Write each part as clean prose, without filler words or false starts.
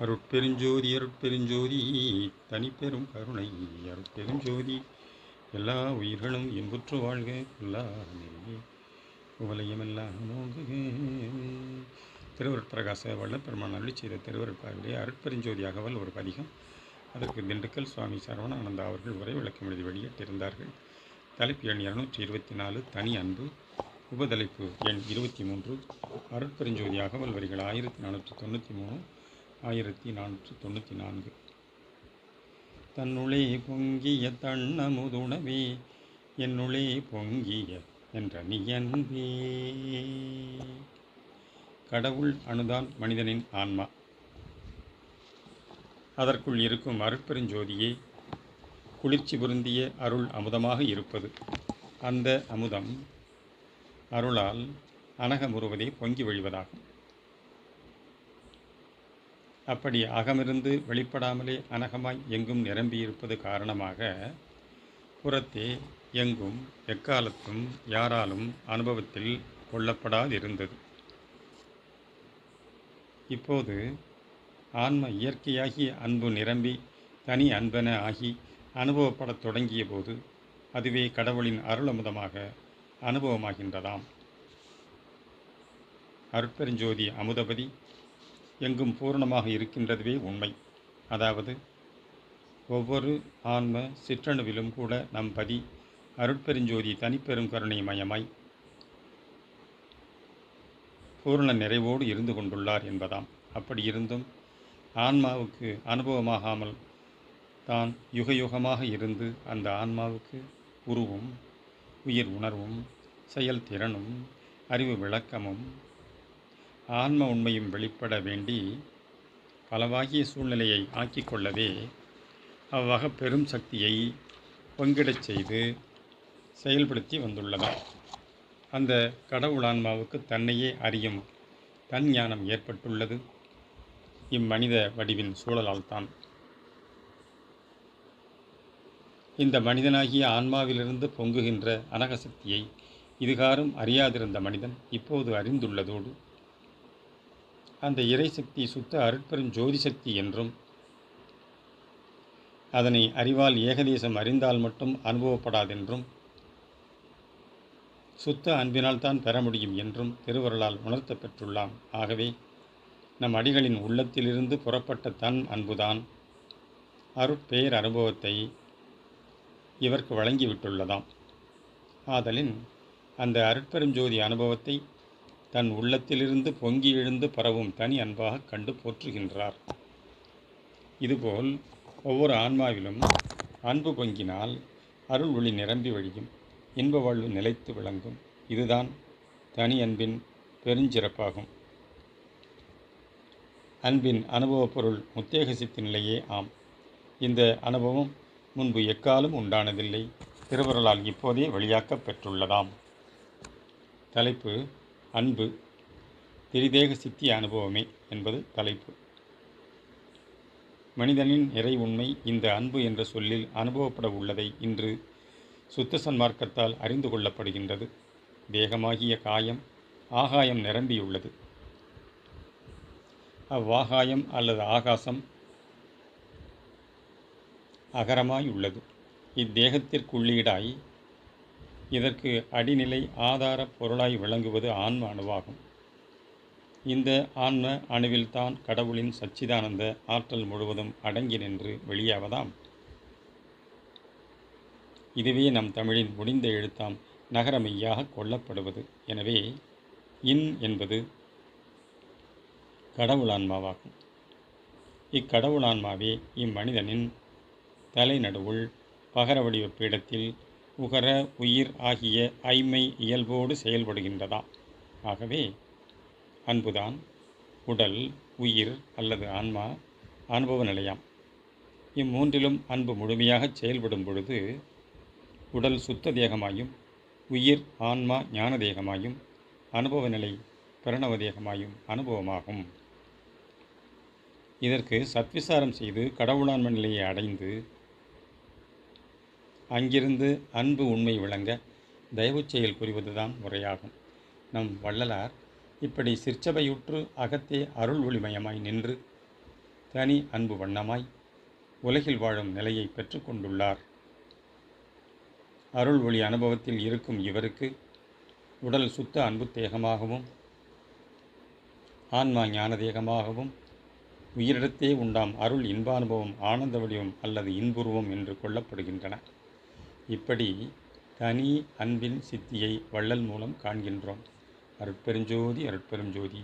அருட்பெருஞ்சோதி அருட்பெருஞ்சோதி தனிப்பெரும் கருணை அருட்பெருஞ்சோதி எல்லா உயிர்களும் இன்புற்று வாழ்க எல்லாமே உவலையமெல்லாம் நோங்குக. திருவருட்பிரகாச வல்லப்பெருமான் அருளி செய்த திருவருட்பாவிலே அருட்பெருஞ்சோதி அகவல் ஒரு பதிகம். அதற்கு திண்டுக்கல் சுவாமி சரவணானந்தா அவர்கள் உரை விளக்கம் எழுதி வெளியிட்டிருந்தார்கள். தலைப்பு எண் 224 தனி அன்பு. உபதலைப்பு எண் 23 அருட்பெருஞ்சோதி அகவல் வரிகள் 1493 1494. தன்னுளே பொங்கிய தன்னமுதுணவே என்னுளே பொங்கிய என்ற நியன்பே. கடவுள் அணுதான் மனிதனின் ஆன்மா. அதற்குள் இருக்கும் அருட்பெருஞ்சோதியே குளிர்ச்சி பொருந்திய அருள் அமுதமாக இருப்பது. அந்த அமுதம் அருளால் அனகமுறுவதே பொங்கி வழிவதாகும். அப்படி அகமிருந்து வெளிப்படாமலே அனகமாய் எங்கும் நிரம்பியிருப்பது காரணமாக புறத்தே எங்கும் எக்காலத்தும் யாராலும் அனுபவத்தில் கொள்ளப்படாதிருந்தது. இப்போது ஆன்ம இயற்கையாகி அன்பு நிரம்பி தனி அன்பென ஆகி அனுபவப்படத் தொடங்கிய போது அதுவே கடவுளின் அருளமுதமாக அனுபவமாகின்றதாம். அருட்பெருஞ்சோதி அமுதபதி எங்கும் பூரணமாக இருக்கின்றதுவே உண்மை. அதாவது ஒவ்வொரு ஆன்ம சிற்றணுவிலும் கூட நம் பதி அருட்பெருஞ்சோதி தனிப்பெரும் கருணை மயமாய் பூரண நிறைவோடு இருந்து கொண்டுள்ளார் என்பதாம். அப்படி இருந்தும் ஆன்மாவுக்கு அனுபவமாகாமல் தான் யுகயுகமாக இருந்து அந்த ஆன்மாவுக்கு உருவும் உயிர் உணர்வும் செயல் திறனும் அறிவு விளக்கமும் ஆன்ம உண்மையும் வெளிப்பட வேண்டி பலவாகிய சூழ்நிலையை ஆக்கிக்கொள்ளவே அவ்வக பெரும் சக்தியை பங்கிடச் செய்து செயல்படுத்தி வந்துள்ளதாம். அந்த கடவுள் ஆன்மாவுக்கு தன்னையே அறியும் தன் ஞானம் ஏற்பட்டுள்ளது இம்மனித வடிவின் சூழலால் தான். இந்த மனிதனாகிய ஆன்மாவிலிருந்து பொங்குகின்ற அனகசக்தியை இதுகாரும் அறியாதிருந்த மனிதன் இப்போது அறிந்துள்ளதோடு அந்த இறைசக்தி சுத்த அருட்பெரும் ஜோதி சக்தி என்றும் அதனை அறிவால் ஏகதேசம் அறிந்தால் மட்டும் அனுபவப்படாதென்றும் சுத்த அன்பினால் தான் பெற முடியும் என்றும் திருவருளால் உணர்த்த பெற்றுள்ளான். ஆகவே நம் அடிகளின் உள்ளத்திலிருந்து புறப்பட்ட தன் அன்புதான் அருட்பேர் அனுபவத்தை இவர்க்கு வழங்கிவிட்டுள்ளதாம். ஆதலின் அந்த அருட்பெருஞ்சோதி அனுபவத்தை தன் உள்ளத்திலிருந்து பொங்கி எழுந்து பரவும் தனி அன்பாக கண்டு போற்றுகின்றார். இதுபோல் ஒவ்வொரு ஆன்மாவிலும் அன்பு பொங்கினால் அருள் ஒளி நிரம்பி வழியும், இன்ப வாழ்வு நிலைத்து விளங்கும். இதுதான் தனி அன்பின் பெருஞ்சிறப்பாகும். அன்பின் அனுபவப் பொருள் முத்தேக சித்தி நிலையே ஆம். இந்த அனுபவம் முன்பு எக்காலும் உண்டானதில்லை, திருவருளால் இப்போதே வெளியாக்கப் பெற்றுள்ளதாம். தலைப்பு அன்பு திரிதேக சித்தி அனுபவமே என்பது தலைப்பு. மனிதனின் இறை உண்மை இந்த அன்பு என்ற சொல்லில் அனுபவப்பட உள்ளதை இன்று சுத்த சன்மார்க்கத்தால் அறிந்து கொள்ளப்படுகின்றது. தேகமாகிய காயம் ஆகாயம் நிரம்பியுள்ளது. அவ்வாகாயம் அல்லது ஆகாசம் அகரமாய் உள்ளது. இத்தேகத்திற்குள்ளீடாய் இதற்கு அடிநிலை ஆதார பொருளாய் விளங்குவது ஆன்ம அணுவாகும். இந்த ஆன்ம அணுவில்தான் கடவுளின் சச்சிதானந்த ஆற்றல் முழுவதும் அடங்கி நின்று வெளியாவதாம். இதுவே நம் தமிழின் முடிந்த எழுத்தாம் நகரமெய்யாக கொள்ளப்படுவது. எனவே இன் என்பது கடவுளான்மாவாகும். இக்கடவுளான்மாவே இம்மனிதனின் தலைநடுவுள் பகர வடிவ பீடத்தில் உகர உயிர் ஆகிய ஐமை இயல்போடு செயல்படுகின்றதாம். ஆகவே அன்புதான் உடல், உயிர் அல்லது ஆன்மா அனுபவ நிலையாம். இம்மூன்றிலும் அன்பு முழுமையாக செயல்படும் பொழுது உடல் சுத்த தேகமாயும், உயிர் ஆன்மா ஞான தேகமாயும், அனுபவ நிலை பிரணவ தேகமாயும் அனுபவமாகும். இதற்கு சத்விசாரம் செய்து கடவுளான்ம நிலையை அடைந்து அங்கிருந்து அன்பு உண்மை விளங்க தயவு செயல் புரிவதுதான் முறையாகும். நம் வள்ளலார் இப்படி சிற்சபையுற்று அகத்தே அருள் ஒளிமயமாய் நின்று தனி அன்பு வண்ணமாய் உலகில் வாழும் நிலையை பெற்றுக்கொண்டுள்ளார். அருள் ஒளி அனுபவத்தில் இருக்கும் இவருக்கு உடல் சுத்த அன்பு தேகமாகவும் ஆன்மா ஞான தேகமாகவும் உயிரிடத்தே உண்டாம் அருள் இன்பானுபவம் ஆனந்த வடிவம் அல்லது இன்புருவம் என்று கொள்ளப்படுகின்றன. இப்படி தனி அன்பின் சித்தியை வள்ளல் மூலம் காண்கின்றோம். அருட்பெருஞ்சோதி அருட்பெருஞ்சோதி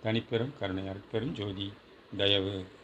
தனிப்பெரும் கருணை அருட்பெருஞ்சோதி தயவு.